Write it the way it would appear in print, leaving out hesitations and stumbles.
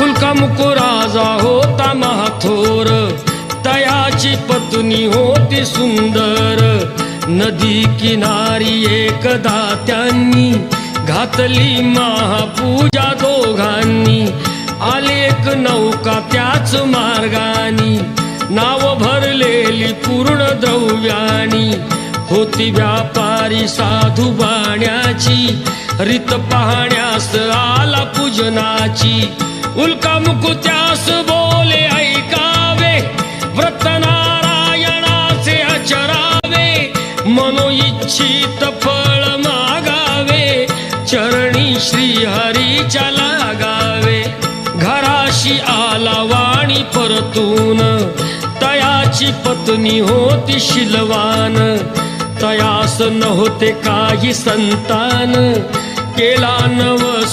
उल्कामुक राजा होता महाथोर, तयाची पत्नी होती सुंदर. नदी किनारी एकदा त्यांनी घातली महापूजा दोघांनी. आली एक नौका त्याच मार्गानी, नाव भरलेली पूर्ण द्रव्यानी. होती व्यापारी साधू बाण्याची, रीत पाहण्यास आला पूजनाची. उल्कामुक त्यास बोले ऐकावे, व्रत नारायणाचे आचरावे. मनोइच्छित फळ मागावे, चरणी श्रीहरीच्या लागावे. घराशी आला वाणी परतून, तयाची पत्नी होती शीलवान. तयास नव्हते काही संतान, केला नवस